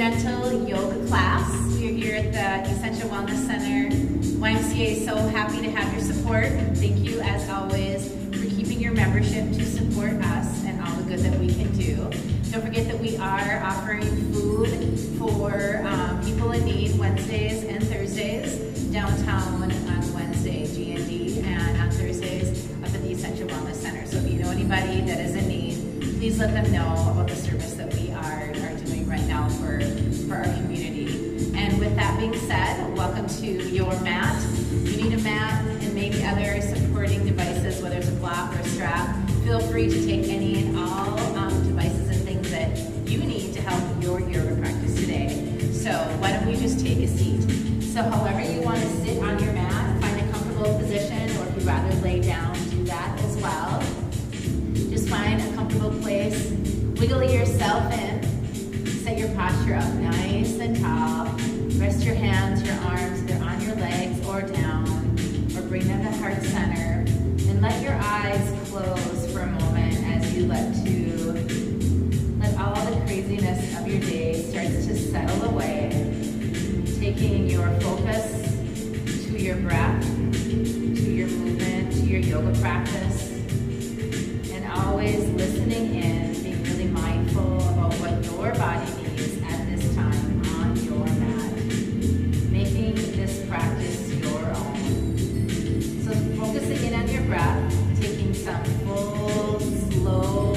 gentle yoga class. We are here at the Essential Wellness Center. YMCA is so happy to have your support. Thank you, as always, for keeping your membership to support us and all the good that we can do. Don't forget that we are offering food for people in need Wednesdays and Thursdays, downtown on Wednesday, G&D, and on Thursdays up at the Essential Wellness Center. So if you know anybody that is in need, please let them know about the service that we are doing right now for our community. And with that being said, welcome to your mat. If you need a mat and maybe other supporting devices, whether it's a block or a strap, feel free to take any and all devices and things that you need to help your yoga practice today. So why don't we just take a seat? So however you want to sit on your mat, find a comfortable position, or if you'd rather lay down, do that as well. Just find a comfortable place, wiggle yourself in, set your posture up nice and tall, rest your hands, your arms, either on your legs or down, or bring them to heart center, and let your eyes close for a moment as you let all the craziness of your day starts to settle away, taking your focus to your breath, to your movement, to your yoga practice, and always listening in, being really mindful about what your body needs at this time on your mat, making this practice your own. So focusing in on your breath, taking some full, slow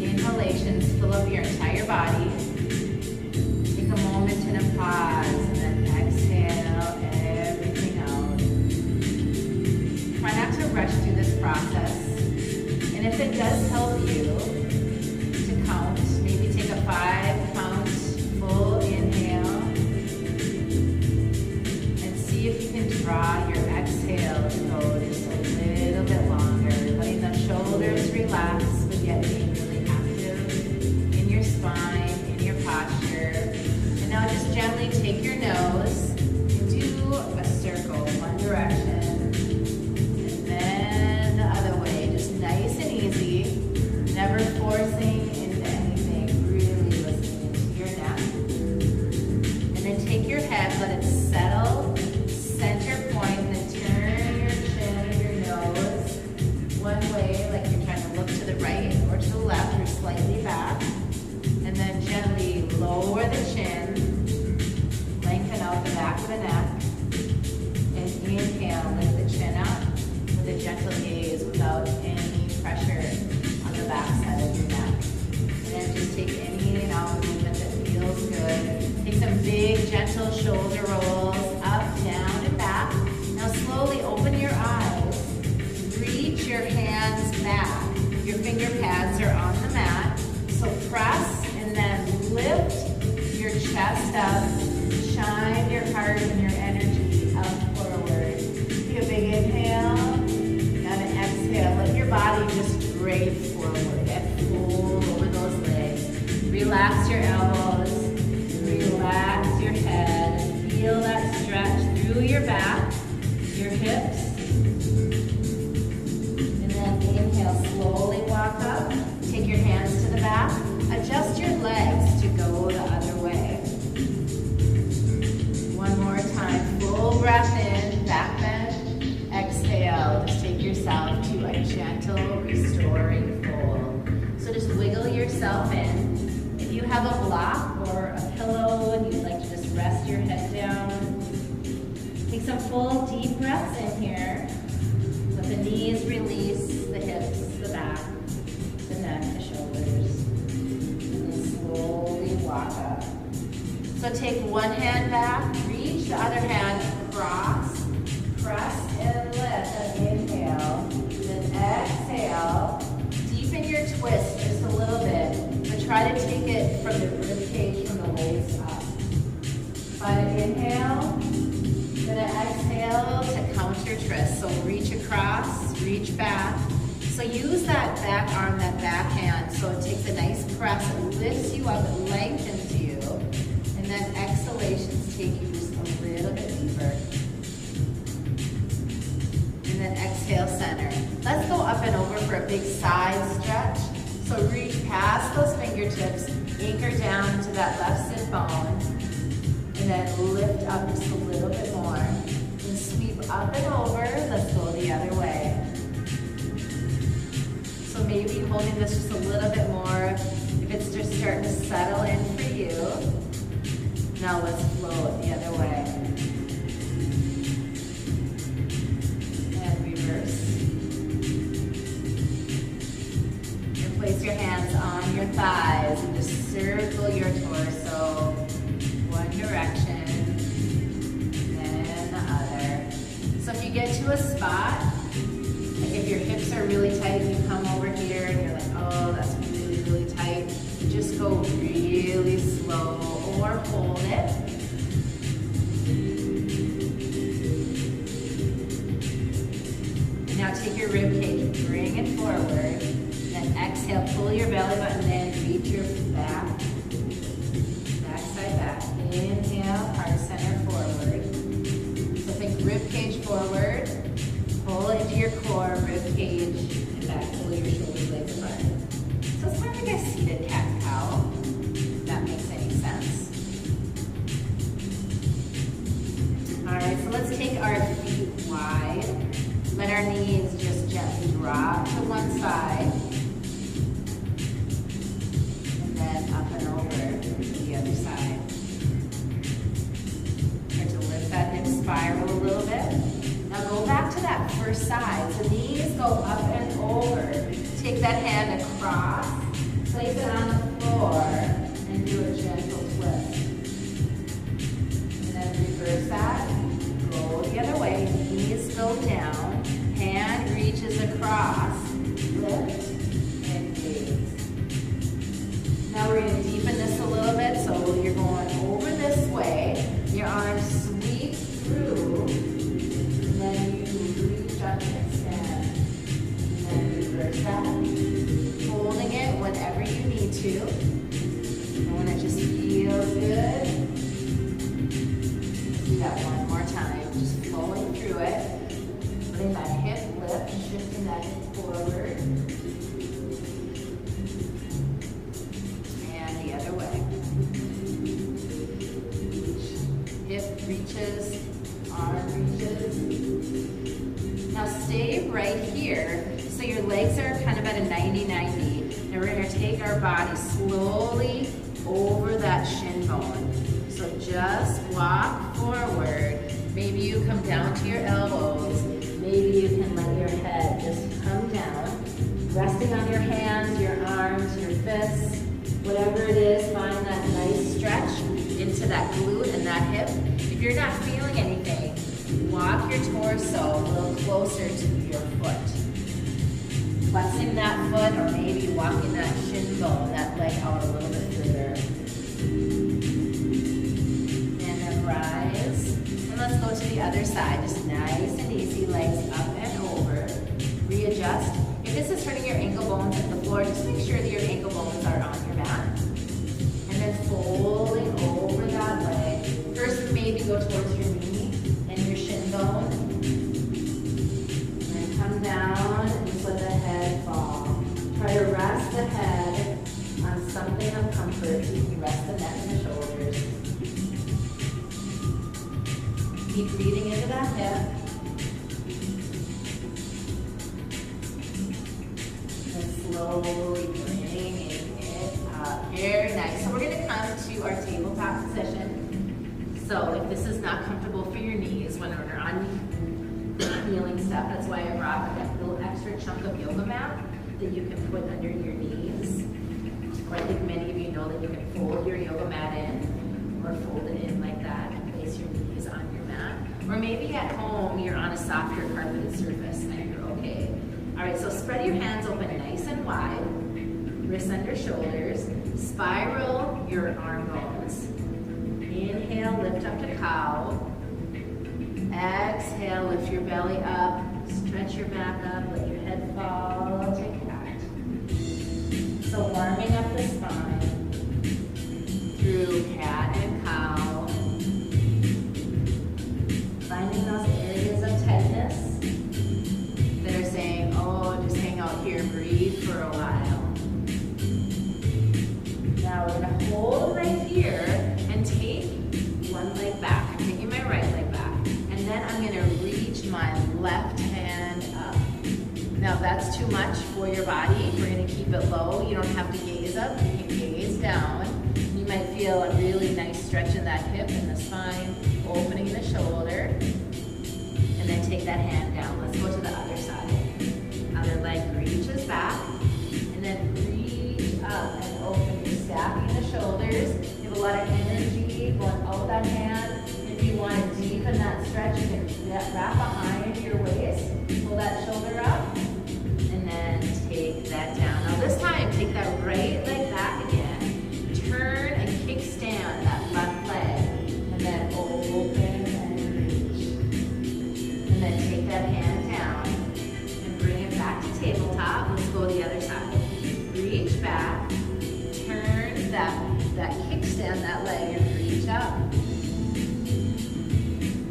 inhalations, fill up your entire body. Take a moment and a pause, and then exhale everything out. Try not to rush through this process. And if it does help you to count, maybe take a 5-count full inhale and see if you can draw your exhale to go just a little bit longer, letting the shoulders relax, but yet being really active in your spine, in your posture. And now just gently take your nose and do a circle, one direction, and then the other way, just nice and easy, never forcing into anything, really listening to your neck. And then take your head, let it settle, center point, and then turn your chin and your nose one way, like you're trying to look to the right or to the left or slightly back. And then gently lower the chin, lengthen out the back of the neck, and inhale, lift the chin up with a gentle gaze without any pressure on the back side of your neck. And then just take any and all movement that feels good. Take some big, gentle shoulder rolls, up, down, and back. Now slowly open your eyes. Reach your hands back. Your finger pads are on the mat. So press and then lift your chest up. Shine your heart and your energy up forward. Take a big inhale. Now to exhale. Let your body just drape forward and fold over those legs. Relax your elbows. Relax your head. Feel that stretch through your back, your hips. And then inhale, slowly walk up. Take your hands to the back. Adjust your legs to go the other way. One more time. Full breath in, back bend. Exhale. Just take yourself to a gentle, restoring fold. So just wiggle yourself in. If you have a block or a pillow and you'd like to just rest your head down, take some full deep breaths in here. Let the knees release, the hips, the back, the neck, the shoulders. And then slowly walk up. So take one hand back, reach the other hand across, press and lift and inhale. Then exhale, deepen your twist just a little bit, but try to take it from the rib cage from the waist up. Find an inhale, then an exhale to counter twist. So reach across, reach back. So use that back arm, that back hand, so it takes a nice press, it lifts you up, it lengthens you, and then exhalations take you just a little bit deeper. And then exhale, center. Let's go up and over for a big side stretch. So reach past those fingertips, Anchor down into that left sit bone, and then lift up just a little bit more. And sweep up and over. Let's go the other way. So maybe holding this just a little bit more if it's just starting to settle in for you. Now let's float the other way. And reverse. And place your hands on your thighs and just circle your torso one direction, then the other. So if you get to a spot, like if your hips are really tight and you come over here and you're like, oh, that's really, really tight, just go really slow or hold it. And now take your rib cage, bring it forward, then exhale, pull your belly button in, reach your back, backside back. Inhale, heart center forward. So think rib cage forward, pull into your core, rib cage, and back, pull your shoulders, blades apart. So it's kind of like a seated cat-cow, if that makes any sense. All right, so let's take our feet wide. Let our knees just gently drop to one side. And then up and over to the other side. Start to lift that hip spiral a little bit. Now go back to that first side. So knees go up and over. Take that hand across, place it on the floor, and do a gentle twist. And then reverse that. Go the other way. Knees go down. Hand reaches across. Lift and gaze. Now we're going to deepen this a little bit. So you're going over this way. Your arms sweep through. And then you reach up and extend. And then reverse that. Holding it whenever you need to. And when it just feels good. Do that one more time. Just flowing through it. Letting that hip lift, shifting that hip forward. And the other way. Hip reaches, arm reaches. Now stay right here. So your legs are kind of at a 90-90. Now we're going to take our body slowly over that shin bone. So just walk forward. Maybe you come down to your elbows. Maybe you can let your head just come down. Resting on your hands, your arms, your fists, whatever it is, find that nice stretch into that glute and that hip. If you're not feeling anything, walk your torso a little closer to your foot. Flexing that foot or maybe walking that shin bone, that leg out a little bit further. And then rise. And let's go to the other side. Just nice and easy, legs up and over. Readjust. If this is hurting your ankle bones at the floor, just make sure that your ankle bones are on your mat. And then folding over that leg. First, maybe go towards your knee and your shin bone. And then come down and just let the head fall. Try to rest the head on something of comfort. So you can rest the neck and the shoulders. Keep breathing into that hip. Slowly bringing it up. Very nice. So we're going to come to our tabletop position. So if this is not comfortable for your knees when we're on kneeling step, that's why I brought that little extra chunk of yoga mat that you can put under your knees. Or I think many of you know that you can fold your yoga mat in or fold it in like that and place your knees on your mat. Or maybe at home you're on a softer carpeted surface and you're okay. All right, so spread your hands open nice and wide, wrists under shoulders, spiral your arm bones. Inhale, lift up to cow. Exhale, lift your belly up, stretch your back up, let your head fall to cat. So warming up the spine through cat and cow. Finding those areas of tightness that are saying, oh, just hang out here, breathe for a while. Now we're going to I'm gonna reach my left hand up. Now if that's too much for your body, we're gonna keep it low. You don't have to gaze up, you can gaze down. You might feel a really nice stretch in that hip and the spine, opening the shoulder. And then take that hand down. Let's go to the other side. Other leg reaches back. And then reach up and open. You're stacking the shoulders. You have a lot of energy going out that hand. If you want to deepen that stretch, you can wrap behind your waist. Pull that shoulder up. And then take that down. Now this time, take that right leg back again. Turn and kickstand that left leg. And then open and reach. And then take that hand down and bring it back to tabletop. Let's go the other side. Reach back. Turn that kickstand that leg and reach up.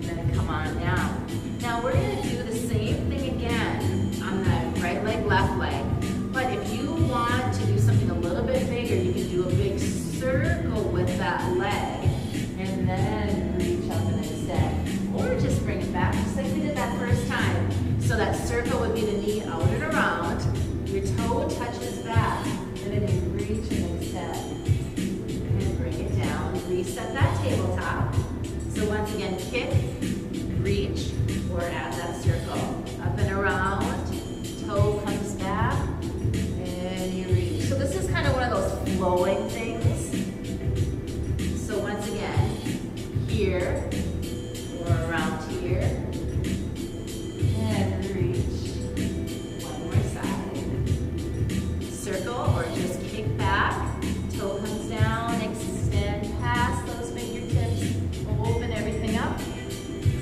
Then come on down. Now we're going to do the same thing again on the right leg, left leg. But if you want to do something a little bit bigger, you can do a big circle with that leg and then reach up and extend. Or just bring it back just like we did that first time. So that circle would be the knee out and around. Your toe touches back and then you reach and extend. And bring it down. Reset that tabletop. So once again, kick, reach, or add that circle. Up and around, toe comes back, and you reach. So this is kind of one of those flowing things. So once again, here, or around here, and reach. One more side. Circle, or just kick back, toe comes down, extend past those fingertips, open everything up.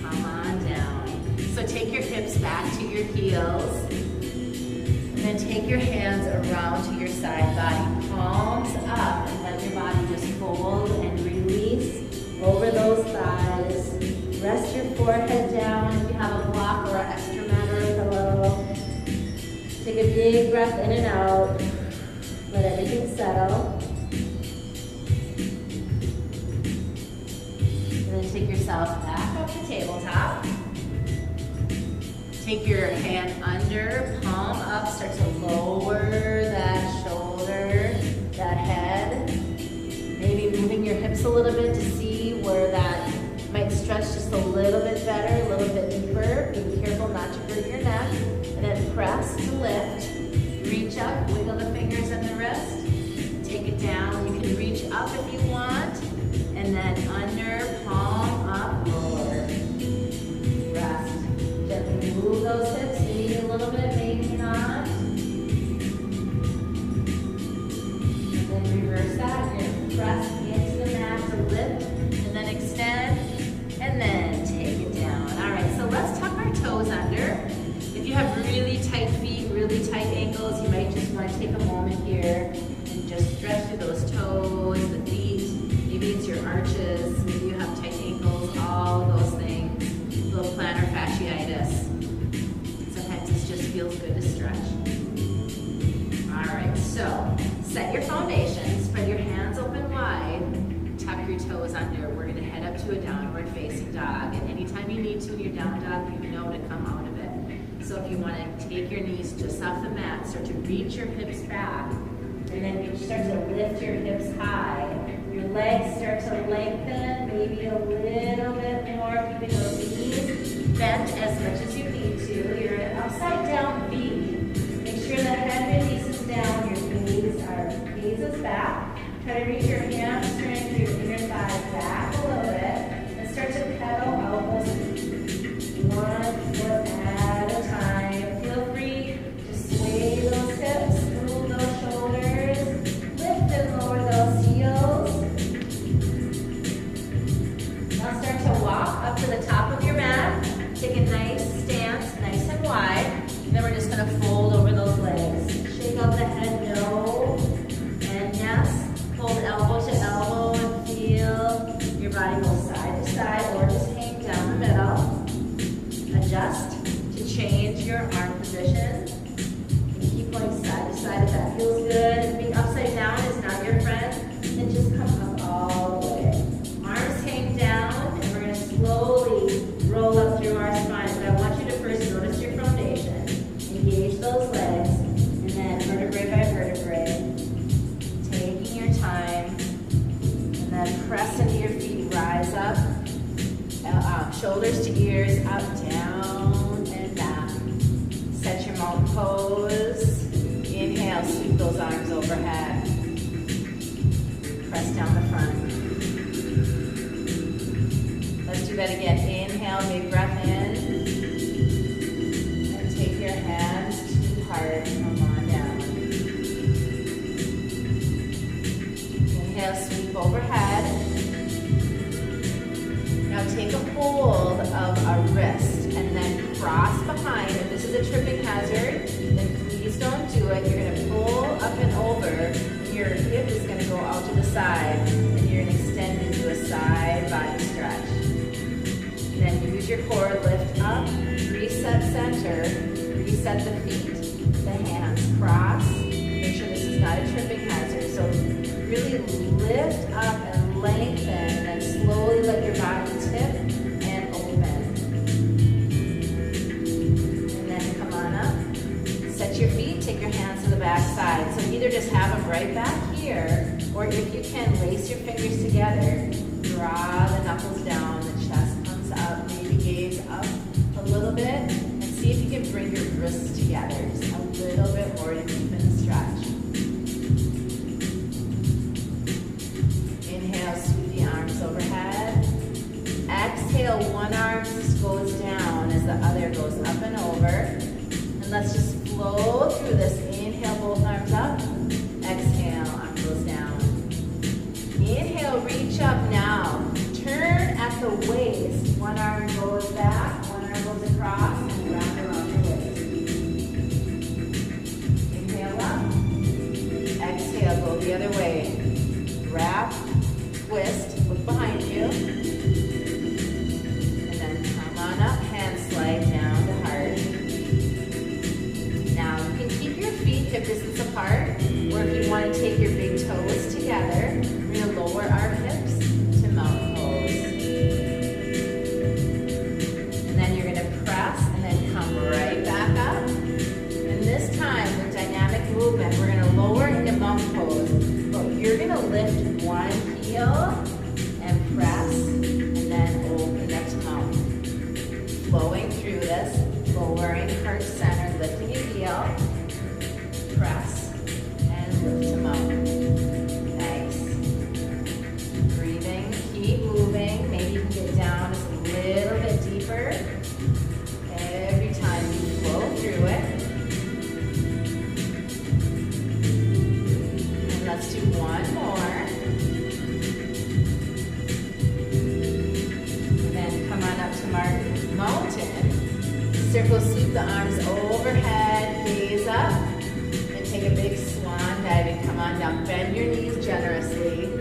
Come on down. So take your hips back to your heels. And then take your hands around to your side body. Palms up and let your body just fold and release over those thighs. Rest your forehead down if you have a block or an extra mat or a pillow. Take a big breath in and out. Let everything settle. And then take yourself back up to tabletop. Take your hand under, palm up, start to lower that shoulder, that head. Maybe moving your hips a little bit to see where that might stretch just a little bit better, a little bit deeper. Be careful not to hurt your neck. And then press to lift. Reach up, wiggle the fingers and the wrist. Take it down. You can reach up if you want. And then under, palm up, lower. Rest. Gently move those hips, maybe a little bit, maybe not. And then reverse that. You're going to press into the mat to lift, and then extend, and then take it down. All right, so let's tuck our toes under. If you have really tight feet, really tight ankles, you might just want to take a moment here and just stretch through those toes, the feet. Maybe it's your arches, maybe you have tight ankles, all those things. Little plantar fasciitis. Sometimes it just feels good to stretch. All right, so set your foundation, spread your hands open wide, tuck your toes under. We're gonna head up to a downward facing dog. And anytime you need to in your down dog, you know to come out of it. So if you wanna take your knees just off the mat, start to reach your hips back, and then you start to lift your hips high. Your legs start to lengthen, maybe a little bit more, keeping those knees bent as much as you need to. You're in an upside down V. Make sure the head releases down, your gazes back. Try to reach your hamstring, your inner thighs back a little bit, and start to pedal elbows 1 foot at a time. Feel free to sway those hips, move those shoulders, lift and lower those heels. Now start to walk up to the top of your mat. Take a nice stance, nice and wide. And then we're just going to fold over those legs. Shake out the head, no, and yes. Hold elbows shoulders to ears, up, down, and back. Set your mountain pose. Inhale, sweep those arms overhead. Press down the front. Let's do that again. Inhale, big breath in. And take your hands to heart. Come on down. Inhale, sweep overhead. Now take a hold of a wrist and then cross behind. If this is a tripping hazard, then please don't do it. You're going to pull up and over. Your hip is going to go out to the side, and you're going to extend into a side body stretch. And then use your core, lift up, reset center, reset the feet, the hands, cross. Make sure this is not a tripping hazard. So really lift up and lengthen, and then slowly let your body tip and open. And then come on up. Set your feet, take your hands to the back side. So either just have them right back here, or if you can, lace your fingers together. Draw the knuckles down, the chest comes up, maybe gaze up a little bit, and see if you can bring your wrists together just a little bit more to deepen the stretch. Inhale, sweep the arms overhead. Exhale, one arm goes down as the other goes up and over. And let's just flow through this. Inhale, both arms up. Exhale, arm goes down. Inhale, reach up now. Turn at the waist. One arm goes back, one arm goes across, and wrap around your waist. Inhale up. Exhale, go the other way. Wrap, twist, look behind you. And then come on up, hands slide down to heart. Now you can keep your feet hip distance apart, or if you want to take your big toes together, we're going to lower our hips to mountain pose. And then you're going to press and then come right back up. And this time with dynamic movement, we're going to lower into mountain pose, but you're going to lift one heel and press, and then open up to mountain. Flowing through this, lowering heart center, lifting your heel, press, and lift to mountain. Nice. Breathing, keep moving. Maybe you can get down just a little bit deeper every time you flow through it. And let's do one more. And then come on up to mountain. Circle sweep the arms overhead, gaze up, and take a big swan dive and come on down. Bend your knees generously.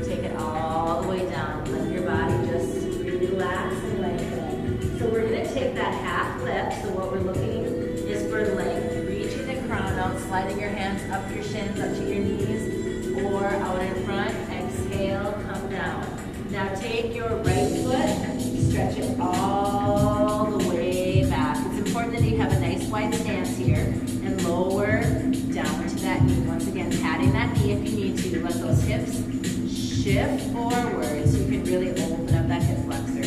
Take it all the way down. Let your body just relax and lengthen. So we're going to take that half lift. So what we're looking is for length, reaching the crown out, sliding your hands up your shins, up to your knees, or out in front. Exhale, come down. Now take your right foot, stretch it all the way back. It's important that you have a nice wide stance here and lower down to that knee. Once again, patting that knee if you need to. Let those hips shift forward so you can really open up that hip flexor.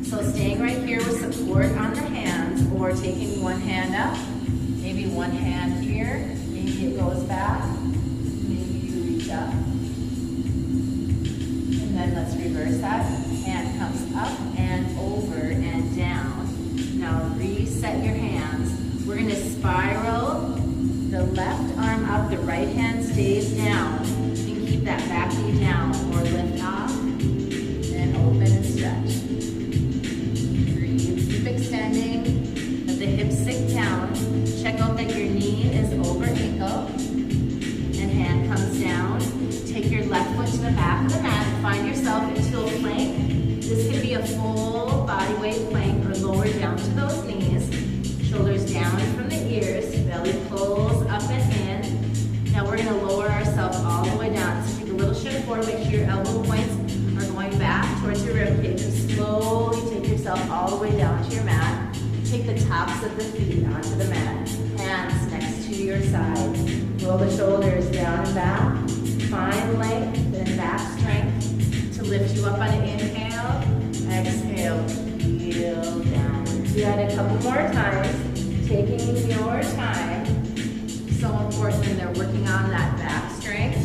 So staying right here with support on the hands, or taking one hand up, maybe one hand here, maybe it goes back, maybe you reach up. And then let's reverse that. Hand comes up and over and down. Now reset your hands. We're going to spiral the left arm up, the right hand stays down. You can keep that back knee down, or lift up and open and stretch. Breathe, keep extending. Let the hips sink down. Check out that your knee is over ankle. And hand comes down. Take your left foot to the back of the mat and find yourself into a plank. This can be a full body weight plank, or lower down to those knees. Shoulders down from the ears, belly pulls up and in. Now we're going to lower ourselves all the way down. So take a little shift forward, make sure your elbow points are going back towards your rib cage, and slowly take yourself all the way down to your mat. Take the tops of the feet onto the mat. Hands next to your side. Roll the shoulders down and back. Find length and back strength to lift you up on an inhale. Exhale. exhale, heel down. Do that a couple more times, taking your time. So important when they're working on that back strength.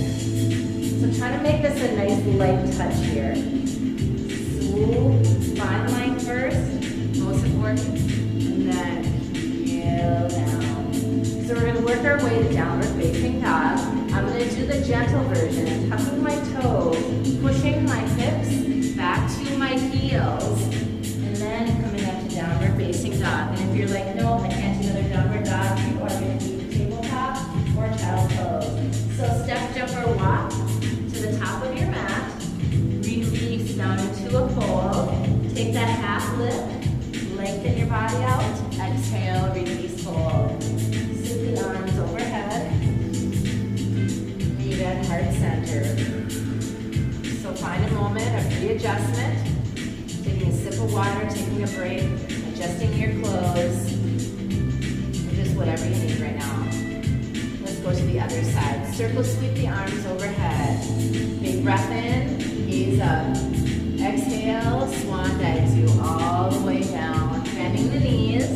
So try to make this a nice light touch here. Smooth spine line first, most important, and then heel down. So we're going to work our way to downward facing dog. I'm going to do the gentle version, tucking my toes, pushing my hips back to my heels, and then coming up to downward facing dog. And if you're like, no, I can't do another downward dog, you are going to do tabletop or child's pose. So step, jump, or walk to the top of your mat. Release down into a fold. Take that half lift. Lengthen your body out. Exhale, release, fold. Sit the arms overhead. Meet at heart center. So find a moment of readjustment. Taking a sip of water, taking a break, adjusting your clothes, or just whatever you need right now. Let's go to the other side. Circle sweep the arms overhead. Big breath in, gaze up. Exhale, swan dives you all the way down. Bending the knees.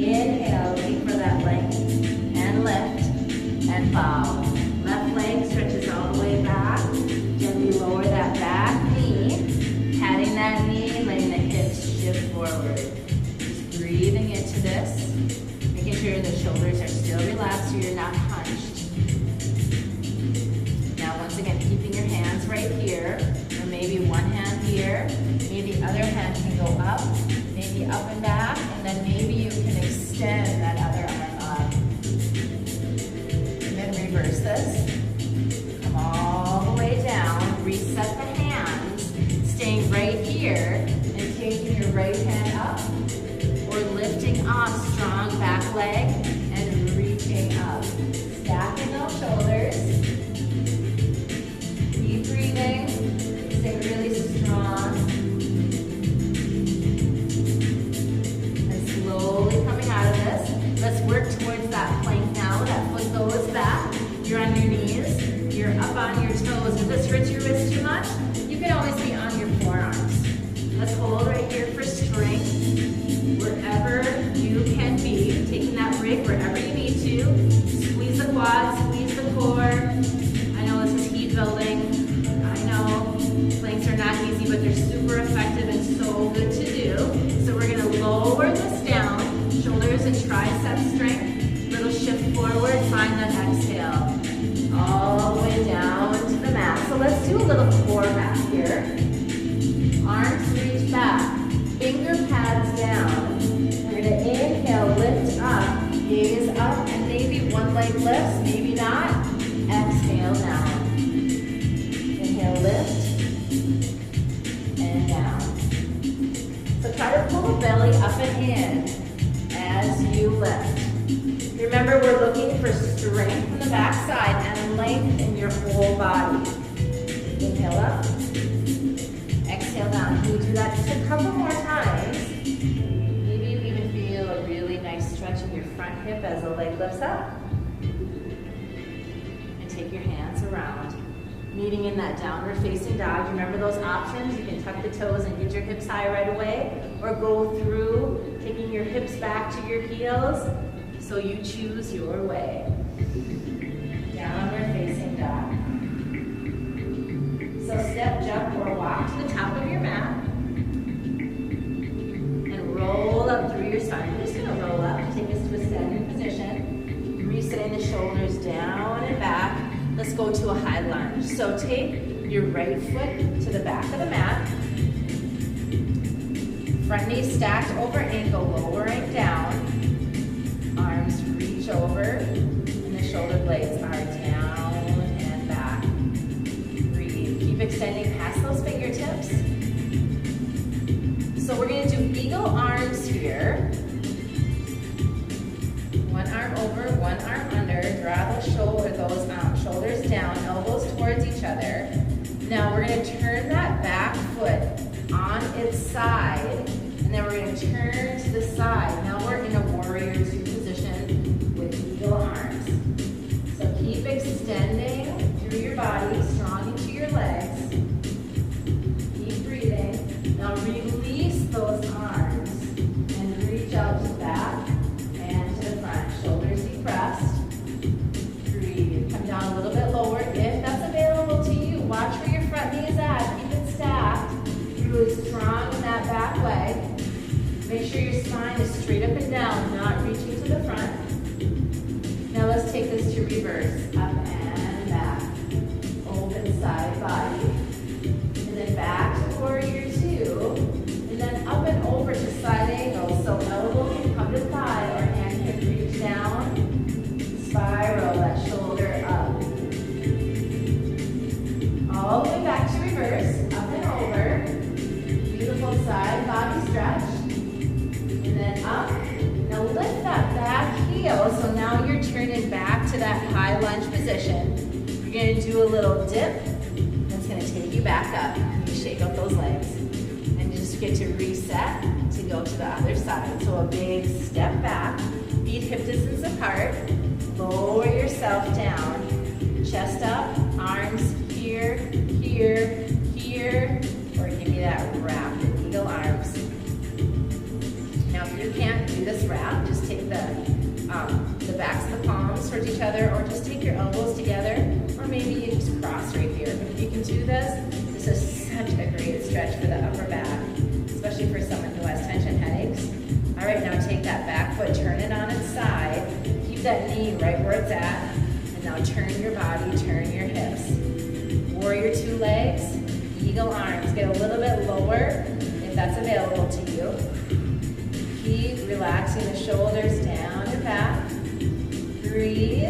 Inhale, looking for that length. And lift. And bow. Left leg stretches all the way back. Gently lower that back knee. Patting that knee, letting the hips shift forward. Just breathing into this. Making sure the shoulders are still relaxed so you're not hunched. Now once again, keeping your hands right here. Or maybe one hand here. Maybe the other hand can go up. Maybe up and back. And then maybe you can extend that other arm up. And then reverse this. Come all the way down. Reset the hands. Staying right here. And taking your right hand up. Or lifting off strong back leg. And reaching up. Stacking those shoulders. Keep breathing. Stay really strong. And slowly coming out of this. Let's work towards that plank now. That foot goes back. You're on your knees. You're up on your toes. If this hurts your wrist too much, you can always be on your forearms. Let's hold right here for strength. Wherever you can be. Taking that break wherever you need to. Squeeze the quads, squeeze the core. I know this is heat building. I know planks are not easy, but they're super effective and so good to do. So we're going to lower this down. Shoulders and tricep strength. Little shift forward. Find that exhale. All the way down to the mat. So let's do a little core back here. Arms reach back. Finger pads down. We're going to inhale, lift up, gaze up, and maybe one leg lifts, maybe not. Exhale down. Inhale, lift, and down. So try to pull the belly up and in as you lift. Remember, we're looking for strength in the back side and length in your whole body. Inhale up. Exhale down. Can you do that just a couple more times? Maybe you even feel a really nice stretch in your front hip as the leg lifts up. And take your hands around. Meeting in that downward facing dog. Remember those options? You can tuck the toes and get your hips high right away. Or go through, taking your hips back to your heels. So you choose your way. Downward facing dog. So step, jump, or walk to the top of your mat. And roll up through your spine. We're just going to roll up. Take us to a standing position. Resetting the shoulders down and back. Let's go to a high lunge. So take your right foot to the back of the mat. Front knee stacked over ankle, lowering down. Arms reach over. And the shoulder blades are down and back. Breathe. Keep extending past those fingertips. So we're going to do eagle arms here. One arm over, one arm under. Draw those shoulders down, elbows towards each other. Now we're going to turn that back foot on its side, and then we're going to turn to the side. Now we're in a warrior two position with eagle arms. So keep extending through your body, strong into your legs. Keep breathing. Now release those Make sure your spine is straight up and down, not reaching to the front. Now let's take this to reverse. Up and back. Open side body. And then back to warrior two. And then up and over to side angle. So elbow can come to thigh or hand can reach down. Spiral that shoulder up. All the way back to reverse. Up and over. Beautiful side body stretch. And then up. Now lift that back heel. So now you're turning back to that high lunge position. You're going to do a little dip. That's going to take you back up. You shake out those legs. And you just get to reset to go to the other side. So a big step back. Feet hip distance apart. Lower yourself down. Chest up. Arms here, here, here. Or give me that wrap with eagle arms. Now if you can't do this wrap, just take the backs of the palms towards each other, or just take your elbows together, or maybe you just cross right here. But if you can do this is such a great stretch for the upper back, especially for someone who has tension headaches. All right, now take that back foot, turn it on its side, keep that knee right where it's at, and now turn your body, turn your hips. Warrior two legs, eagle arms. Get a little bit lower if that's available to you. Keep relaxing the shoulders down and back. Breathe.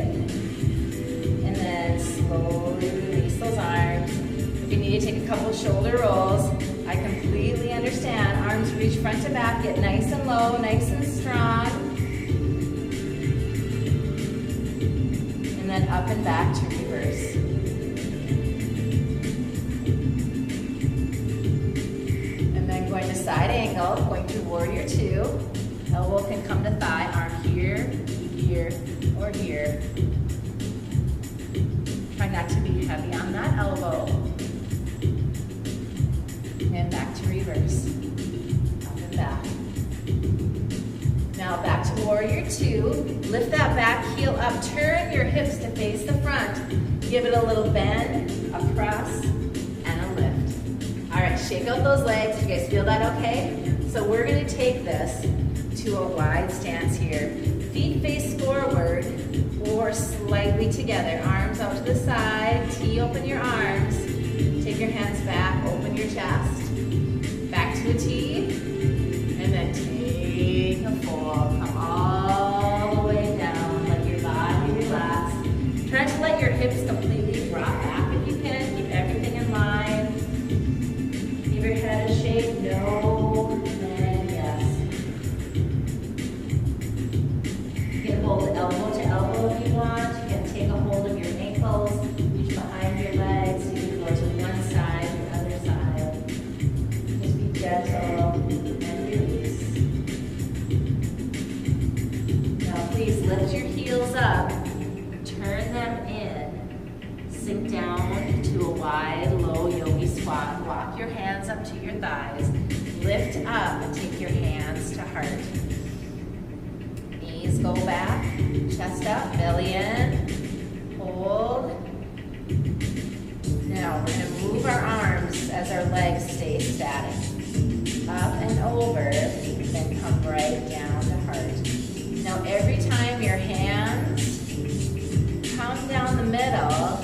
And then slowly release those arms. If you need to take a couple shoulder rolls, I completely understand. Arms reach front to back. Get nice and low, nice and strong. And then up and back to reverse. And then going to side angle, going to warrior two. Elbow can come to thigh, arm here, here, or here. Try not to be heavy on that elbow. And back to reverse. Up and back. Now back to warrior two. Lift that back heel up. Turn your hips to face the front. Give it a little bend, across, and a lift. All right, shake out those legs. You guys feel that okay? So we're going to take this to a wide stance here. Feet face forward or slightly together. Arms out to the side. Tee open your arms. Take your hands back. Open your chest. Back to a T. And then take a fold. Come all the way down. Let your body relax. Try to let your hips completely drop back if you can. Keep everything in line. Keep your head in shape. No. And yes. You can hold elbow to elbow if you want. You can take a hold of your ankles. Reach behind your legs. You can go to one side, the other side. Just be gentle and release. Now please lift your heels up. Turn them in. Sink down to a wide, low yogi squat. Walk your hands up to your thighs. Lift up and take your hands to heart. Knees go back, chest up, belly in. Hold. Now we're going to move our arms as our legs stay static. Up and over, then come right down to heart. Now every time your hands come down the middle,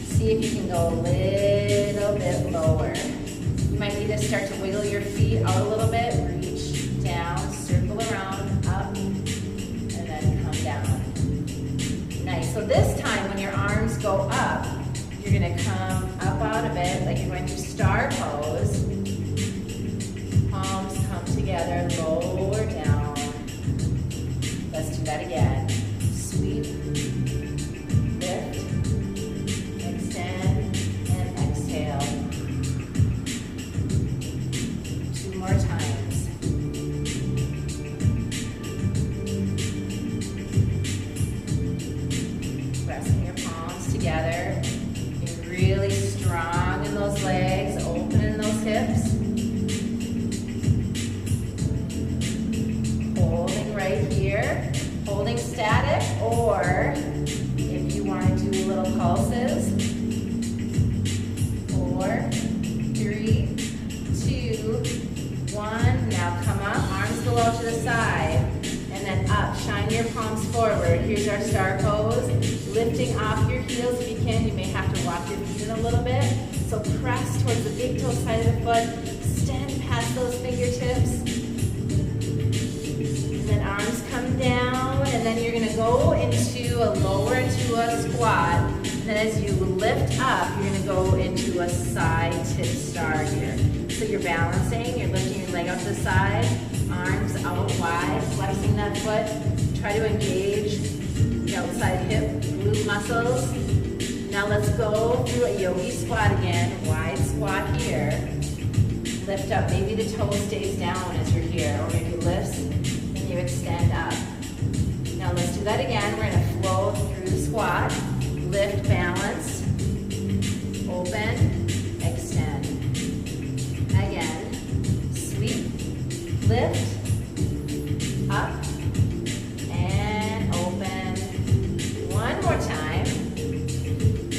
see if you can go a little bit lower. You might need to start to wiggle your feet out a little bit. Reach down, circle around, up, and then come down. Nice. So this time when your arms go up, you're going to come up out of it like you're going through star pose. go out to the side, and then up. Shine your palms forward. Here's our star pose. Lifting off your heels if you can. You may have to walk your feet in a little bit. So press towards the big toe side of the foot. Extend past those fingertips. And then arms come down, and then you're gonna go into a lower into a squat. And then as you lift up, you're gonna go into a side tip star here. So you're balancing, you're lifting your leg out to the side, arms out wide, flexing that foot. Try to engage the outside hip, glute muscles. Now let's go through a yogi squat again, wide squat here. Lift up, maybe the toe stays down as you're here, or maybe lifts and you extend up. Now let's do that again. We're gonna flow through the squat, lift, balance, open, extend. Again, sweep, lift, up, and open. One more time.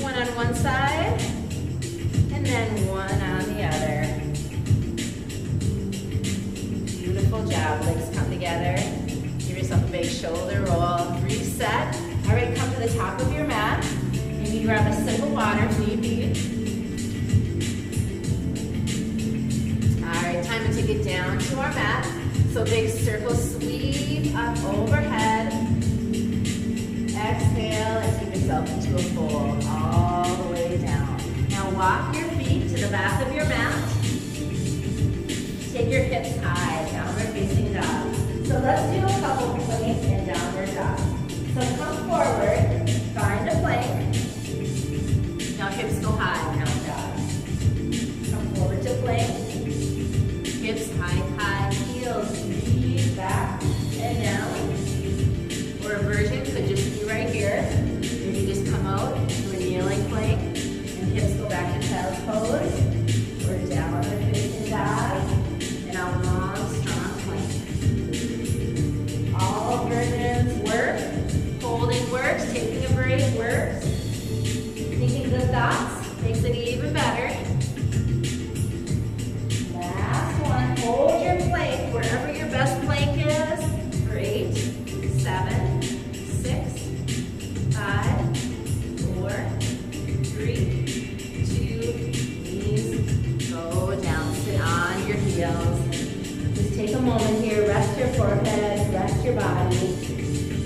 One on one side, and then one on the other. Beautiful job. Legs come together. Give yourself a big shoulder roll. Reset. All right, come to the top of your mat. Maybe grab a sip of water if need be. All right, time to take it down to our mat. So big circle sweep up overhead. Exhale and take yourself into a fold all the way down. Now walk your feet to the back of your mat. Take your hips high, downward facing dog. So let's do a couple planks and downward dog. So come forward, find a plank. Now hips go high, now dog. Come forward to plank. Hips high, heels deep back and down. Or a version could just be right here. Maybe just come out to a kneeling plank and hips go back to child's pose. Or downward facing dog in a long, strong plank. All versions work. Holding works. Taking a break works. Thinking good thoughts makes it even better. Last one. Hold your plank wherever your best plank is. For 8, 7, 6, 5, 4, 3, 2, knees go down. Sit on your heels. Just take a moment here. Rest your forehead. Rest your body.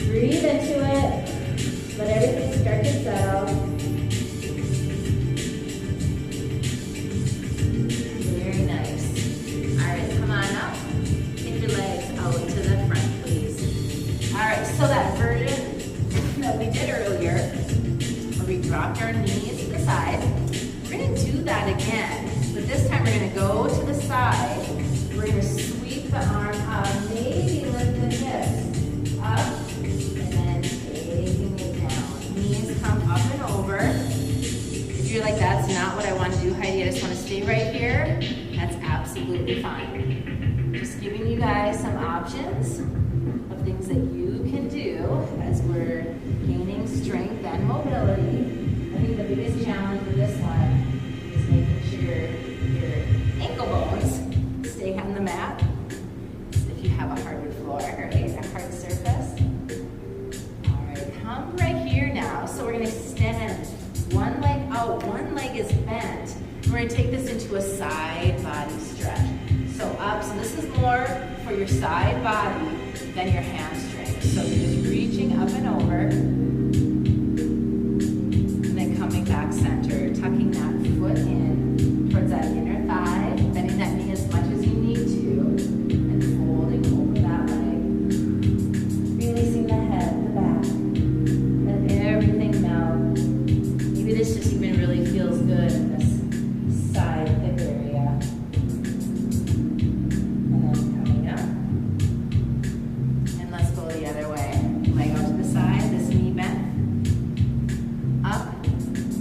Breathe into it. Let everything start to settle. Very nice. All right, come on up. Take your legs out to the front, please. All right, so that version that we did earlier, where we dropped our knees to the side, we're going to do that again. But this time we're going to go to the side. We're going to sweep the arm up, maybe lift the hips up, and then taking it down. Knees come up and over. If you're like, that's not what I want to do, Heidi, I just want to stay right here, that's absolutely fine. Just giving you guys some options of things that you can do as we're gaining strength and mobility. I think the biggest challenge with this one is making sure your ankle bones stay on the mat. If you have a hardwood floor, right, a hard surface. All right, come right here now. So we're gonna extend one leg out, one leg is bent. We're gonna take this into a side body stretch. So up, so this is more for your side body than your hamstrings. So you're just reaching up and over, and then coming back center, tucking that foot in towards that inner thigh, bending that knee as much as you need to, and folding over that leg. Releasing the head, the back, let everything melt. Maybe this just even really feels good in this side hip area. And then coming up. And let's go the other way. Leg out to the side, this knee bent. Up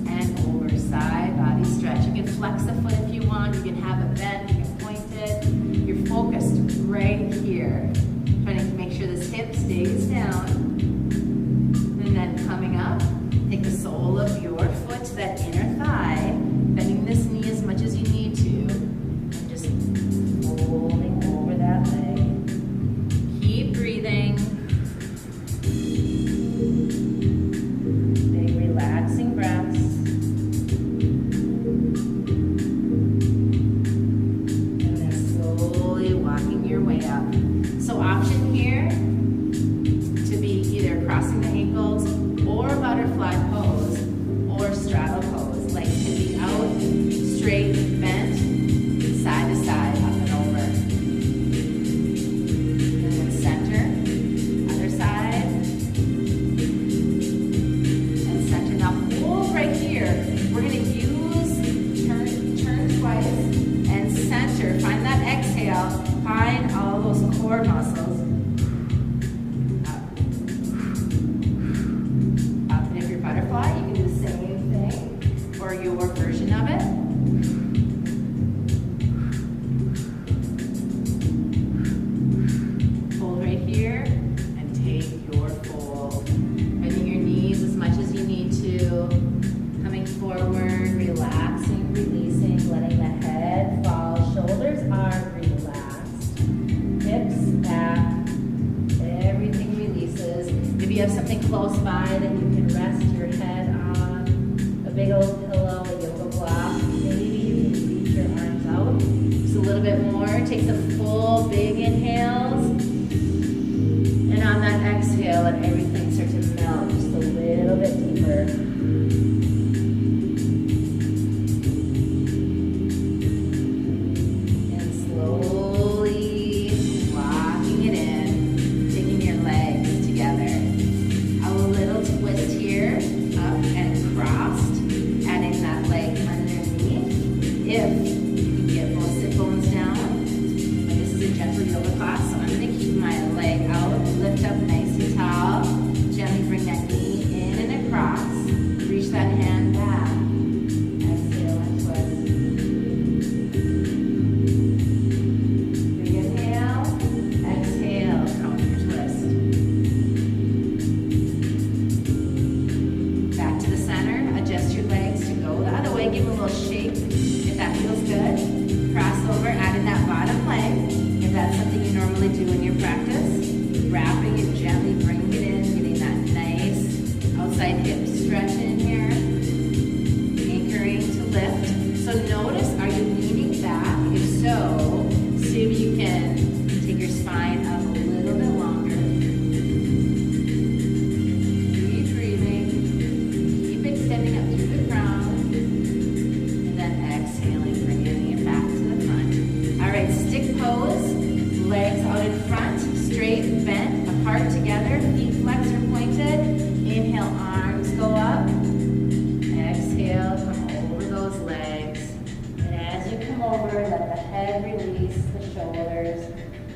and over, side body stretch. You can flex the foot if you want. You can have it bent, you can point it. You're focused right here. Trying to make sure this hip stays down. And then coming up, take the sole of your foot to that inner thigh, bending this knee as much as you need to, and just folding over that leg. you have something close by that you can rest your head on, a big old pillow, a yoga block, maybe you can reach your arms out. Just a little bit more. Take some full, big inhales. And on that exhale, let everything start to melt just a little bit deeper.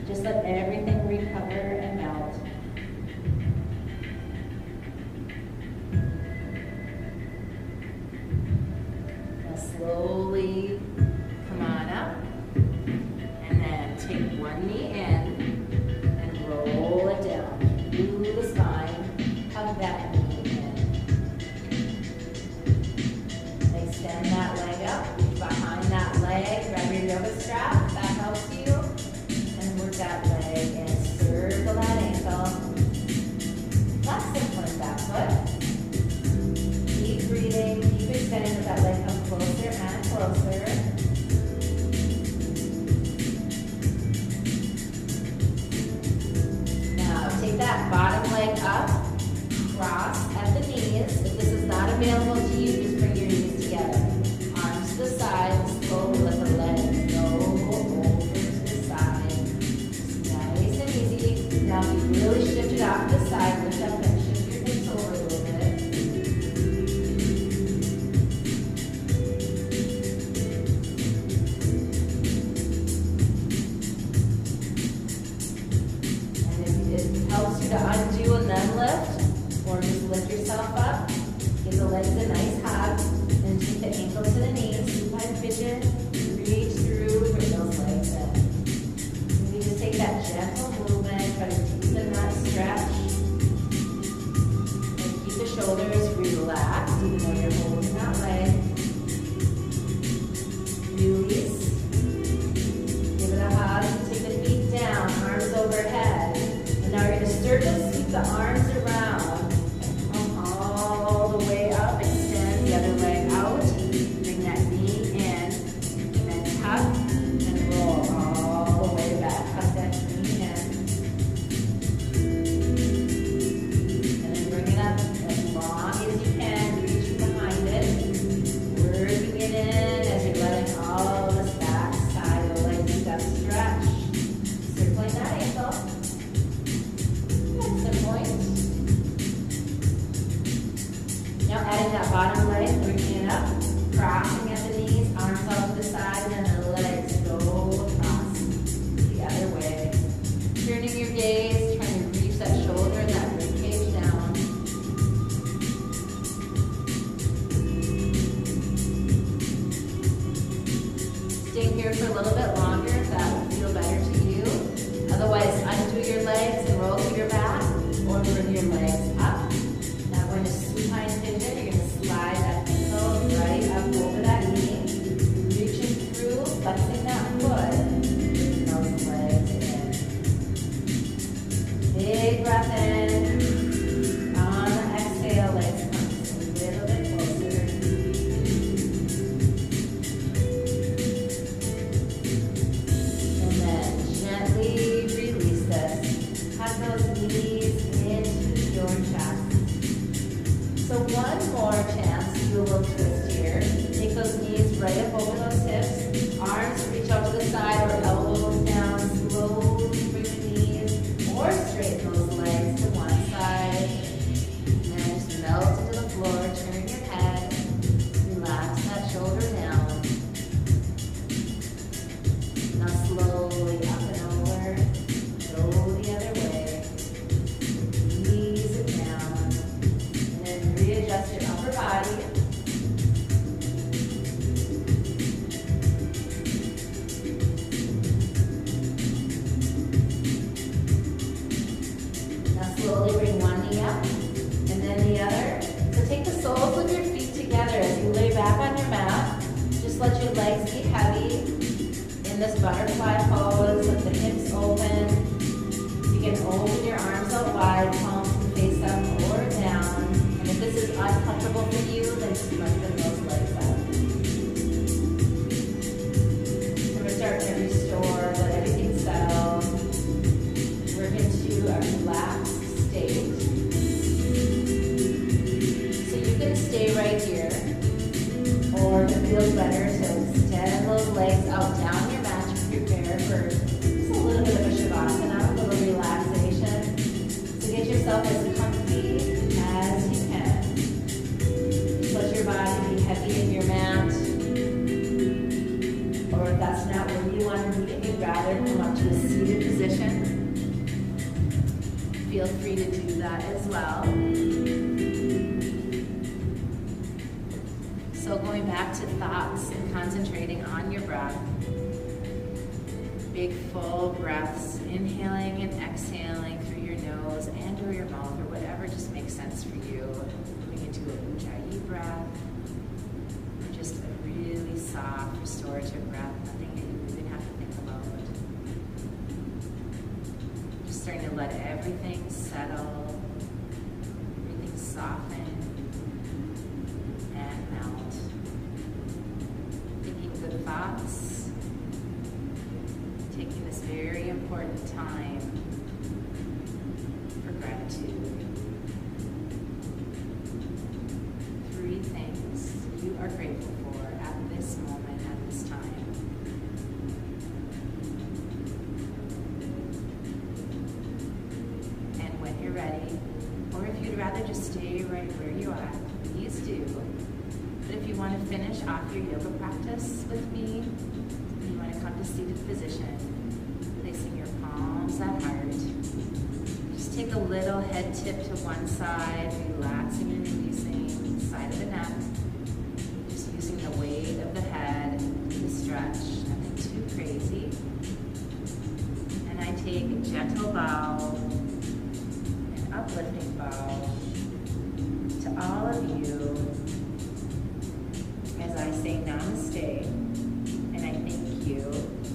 Just let everything recover and melt. Now slowly come on up and then take one knee in and roll it down through the spine. Hug that knee in. Extend that leg up, behind that leg, grab your yoga strap, that helps you. That leg and circle that ankle. Flex and point that foot. Keep breathing, keep extending with that leg come closer and closer. Now take that bottom leg up, cross at the knees. If this is not available to you, just bring your knees together. Arms to the side, slowly let the legs go over to the side. Now if you really shift it off to the side, lift up and shift your hips over a little bit. And if it helps you to undo and then lift, or just lift yourself up, give the legs a nice hug, and take the ankle to the knees, supine pigeon, reach through, bring those legs in. You need to take that gentle movement, try to deepen that stretch. And keep the shoulders relaxed, even though you're holding that leg. Release. Give it a hug. Take the feet down, arms overhead. And now you're going to circle, sweep the arms around. Come all the way up. Extend the other leg out. Bring that knee in. And then tuck and roll all the way back. Tuck that knee in. And then bring it up as long as you can, reaching behind it. Working it in as you're letting all of this back side of the leg stretch. Circling that ankle. That's the point. Now adding that bottom leg, bringing it up, crossing at the knees, arms out to the side, and then the legs go across the other way. Turning your gaze, trying to reach that shoulder and that rib cage down. Stay here for a little bit longer if that would feel better to you. Otherwise, undo your legs and roll to your back, or bring your legs up. Now we're going to supine pigeon. You're going to slide that ankle right up over that knee, reaching through, flexing that foot, bringing those legs in. Big breath in, Just let your legs be heavy in this butterfly pose with the hips open. You can open your arms out wide, palms can face up or down. And if this is uncomfortable for you, then strengthen those legs up. So we're starting to restore, let everything settle. Work into a relaxed state. So you can stay right here, or if it feels better, so extend those legs out down your mat to prepare for just a little bit of a shavasana, a little relaxation. So get yourself as comfy as you can. Let your body be heavy in your mat. Or if that's not where you want to be, and you'd rather come up to a seated position, feel free to do that as well. So going back to thoughts and concentrating on your breath. Big full breaths, inhaling and exhaling through your nose and or your mouth or whatever just makes sense for you. Moving into a ujjayi breath, or just a really soft restorative breath, nothing that you even have to think about. Just starting to let everything settle, everything soften and melt. Thinking good thoughts, taking this very important time for gratitude. 3 things you are grateful for at this moment, at this time. And when you're ready, or if you'd rather just stay right where you are, please do. But if you want to finish off your yoga practice with me, you want to come to seated position, placing your palms at heart. Just take a little head tip to one side, relaxing and releasing the side of the neck. Just using the weight of the head to stretch, nothing too crazy. And I take a gentle bow, an uplifting bow to all of you as I say namaste, and I thank you,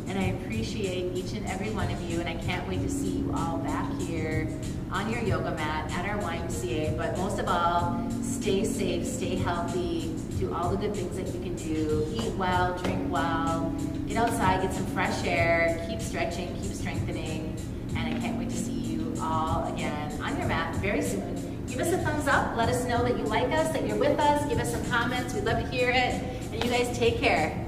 and I appreciate each and every one of you, and I can't wait to see you all back here on your yoga mat at our YMCA. But most of all, stay safe, stay healthy, do all the good things that you can do, eat well, drink well, get outside, get some fresh air, keep stretching, keep strengthening, and I can't wait to see you all again on your mat very soon. Give us a thumbs up, let us know that you like us, that you're with us, give us some comments, we'd love to hear it, and you guys take care.